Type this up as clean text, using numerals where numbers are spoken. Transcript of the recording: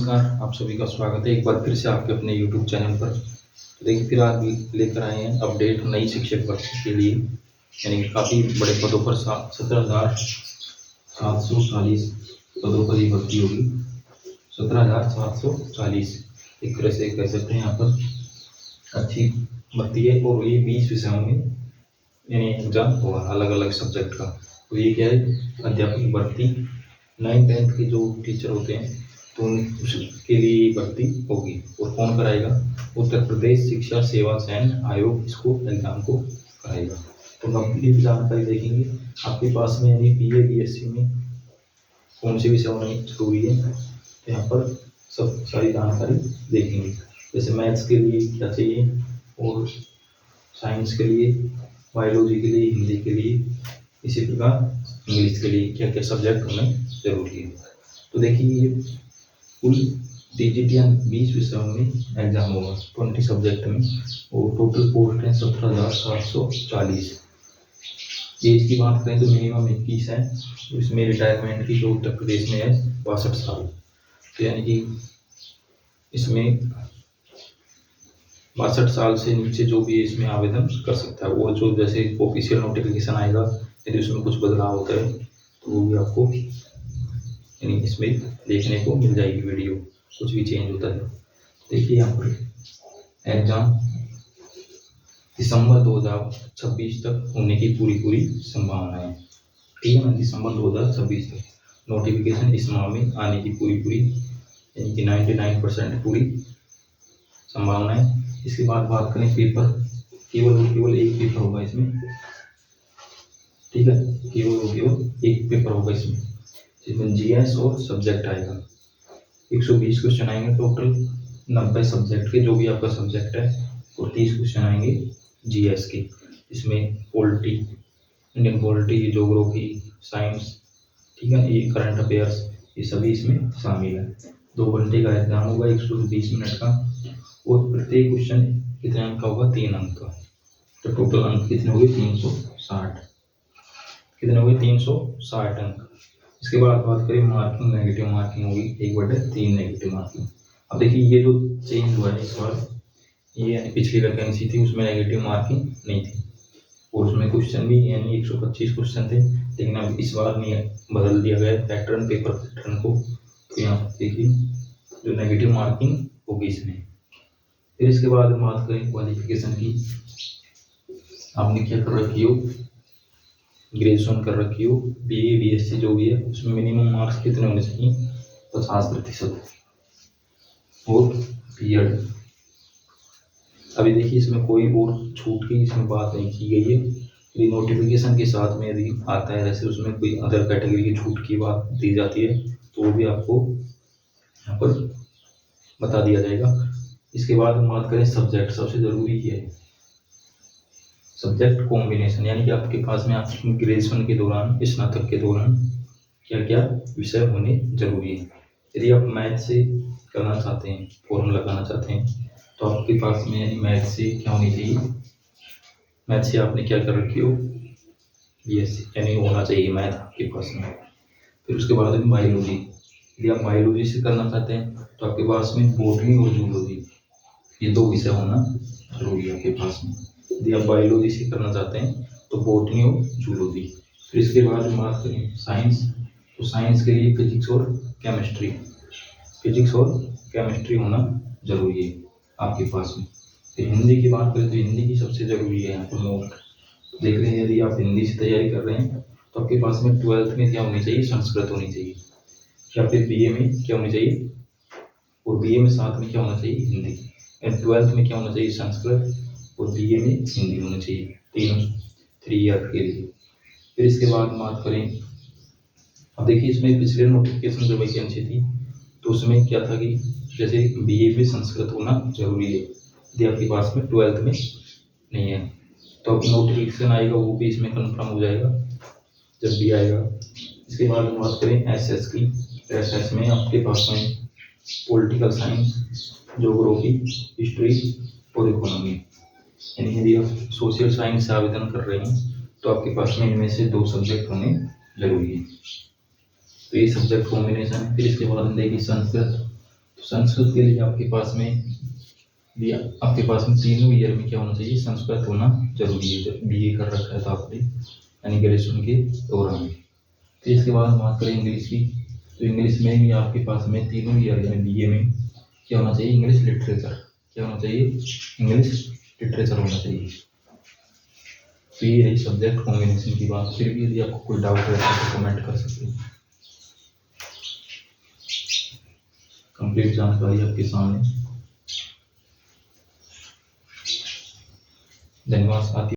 नमस्कार, आप सभी का स्वागत है एक बार फिर से आपके अपने YouTube चैनल पर। तो देखिए फिर आज भी लेकर आए हैं अपडेट नई शिक्षक भर्ती के लिए, यानी काफ़ी बड़े पदों पर 17,740 पदों पर ही भर्ती होगी। 17,740 एक तरह से कह सकते हैं यहाँ पर अच्छी भर्ती है, और ये 20 विषयों में यानी एग्जाम होगा अलग अलग सब्जेक्ट का। तो ये क्या है, अध्यापक भर्ती 9th-10th के जो टीचर होते हैं तो उसके लिए भर्ती होगी। और कौन कराएगा? उत्तर प्रदेश शिक्षा सेवा चयन आयोग इसको एग्जाम को कराएगा। तो कंप्लीट जानकारी देखेंगे आपके पास में, यानी BA BSc में कौन से विषय होने जरूरी है, तो यहाँ पर सब सारी जानकारी देखेंगे। जैसे मैथ्स के लिए क्या चाहिए, और साइंस के लिए, बायोलॉजी के लिए, हिंदी के लिए, इसी प्रकार इंग्लिश के लिए क्या क्या सब्जेक्ट होने जरूरी है। तो देखिए ये कुल DGTN 20 विषयों में एग्जाम होगा 20 सब्जेक्ट में, और टोटल पोस्ट है 17,740। एज की बात करें तो मिनिमम 21 है। इसमें रिटायरमेंट की जो उत्तर प्रदेश में है 62 साल, तो यानी कि इसमें 62 साल से नीचे जो भी इसमें आवेदन कर सकता है। वो जो जैसे ऑफिशियल नोटिफिकेशन आएगा, यदि उसमें कुछ बदलाव होता है तो वो भी आपको यानी इसमें देखने को मिल जाएगी वीडियो, कुछ भी चेंज होता है। देखिए यहाँ पर एग्जाम दिसंबर 2026 तक होने की पूरी संभावना है। ठीक है ना, दिसंबर 2026 तक नोटिफिकेशन इस माह में आने की पूरी यानी कि 99% पूरी संभावना है। इसके बाद बात करें पेपर, केवल एक पेपर होगा इसमें। ठीक है, केवल एक पेपर होगा इसमें, जिसमें GS और सब्जेक्ट आएगा। 120 क्वेश्चन आएंगे टोटल, 90 सब्जेक्ट के जो भी आपका सब्जेक्ट है, और 30 क्वेश्चन आएंगे GS के। इसमें polity, Indian polity, geography, science, ठीक है, ये करंट अफेयर्स, ये सभी इसमें शामिल है। 2 घंटे का एग्जाम होगा, 120 मिनट का, और प्रत्येक क्वेश्चन कितने अंक का होगा? 3 अंक का। तो टोटल अंक कितने हो गए? 360। कितने हो गए? 360 अंक। इसके बाद बात करें मार्किंग, नेगेटिव मार्किंग होगी 1/3 नेगेटिव मार्किंग। अब देखिए ये जो चेंज हुआ है इस बार, ये यानी पिछली वैकेंसी थी उसमें नेगेटिव मार्किंग नहीं थी, और उसमें क्वेश्चन भी यानी 125 क्वेश्चन थे, लेकिन अब इस बार नहीं बदल दिया गया पैटर्न, पेपर पैटर्न को। तो यहाँ पर देखिए जो नेगेटिव मार्किंग होगी इसमें। फिर इसके बाद बात करें क्वालिफिकेशन की, आपने क्या कर रखी हो? ग्रेजुएशन कर रखी हो, BA BSc जो भी है, उसमें मिनिमम मार्क्स कितने होने चाहिए? 50%। और बीएड। अभी देखिए इसमें कोई और छूट की इसमें बात नहीं की गई है। यदि नोटिफिकेशन के साथ में यदि आता है जैसे उसमें कोई अदर कैटेगरी की छूट की बात दी जाती है, तो वो भी आपको यहाँ पर बता दिया जाएगा। इसके बाद हम बात करें सब्जेक्ट, सबसे जरूरी है सब्जेक्ट कॉम्बिनेशन, यानी कि आपके पास में आप ग्रेजुएशन के दौरान, स्नातक के दौरान क्या क्या विषय होने जरूरी है। यदि आप मैथ से करना चाहते हैं, फॉर्मूला लगाना चाहते हैं, तो आपके पास में यानी मैथ से क्या होनी चाहिए? मैथ से आपने क्या कर रखी हो? BSc, यानी होना चाहिए मैथ आपके पास में। फिर उसके बाद में बायोलॉजी, यदि आप बायोलॉजी से करना चाहते हैं तो आपके पास में बॉटनी और जूलॉजी, ये 2 विषय होना जरूरी है आपके पास में। यदि आप बायोलॉजी से करना चाहते हैं तो बॉटनी और जूलॉजी। फिर इसके बाद हम बात करें साइंस, तो साइंस के लिए फिजिक्स और केमिस्ट्री होना जरूरी है आपके पास में। फिर हिंदी की बात करें तो हिंदी की सबसे जरूरी है यहाँ पर नोट देख रहे हैं। यदि आप हिंदी से तैयारी कर रहे हैं तो आपके पास में 12th में क्या होनी चाहिए? संस्कृत होनी चाहिए, या फिर BA में क्या होनी चाहिए? और BA में साथ में क्या होना चाहिए? हिंदी। एंड 12th में क्या होना चाहिए? संस्कृत, और BA में हिंदी होना चाहिए, तीनों 3 ईयर के लिए। फिर इसके बाद बात करें, अब देखिए इसमें पिछले नोटिफिकेशन जो वैकेंसी थी तो उसमें क्या था कि जैसे BA में संस्कृत होना जरूरी है, यदि आपके पास में 12th में नहीं है तो अब नोटिफिकेशन आएगा वो भी इसमें कन्फर्म हो जाएगा जब भी आएगा। इसके बाद हम बात करें SS की, SS में आपके पास में पॉलिटिकल साइंस, ज्योग्राफी, हिस्ट्री और इकोनॉमी, यानी यदि आप सोशल साइंस से आवेदन कर रहे हैं तो आपके पास में इनमें से 2 सब्जेक्ट होने जरूरी है। तो ये सब्जेक्ट कॉम्बिनेशन है। फिर इसके बाद हम देखिए संस्कृत, संस्कृत के लिए आपके पास में तीनों ईयर में क्या होना चाहिए, संस्कृत होना जरूरी है। जब बीए कर रखा है तो आपने, यानी ग्रेजुएशन के दौरान। फिर इसके बाद हम बात करें इंग्लिश की, तो इंग्लिश में भी आपके पास में तीनों ईयर यानी बीए में क्या होना चाहिए, इंग्लिश लिटरेचर। क्या होना चाहिए, इंग्लिश लिटरेचर होना चाहिए। तो ये रही सब्जेक्ट कॉम्बिनेशन की बात। फिर भी यदि आपको कोई डाउट है तो कमेंट कर सकते हैं। कंप्लीट जानकारी आपके सामने। धन्यवाद साथियों।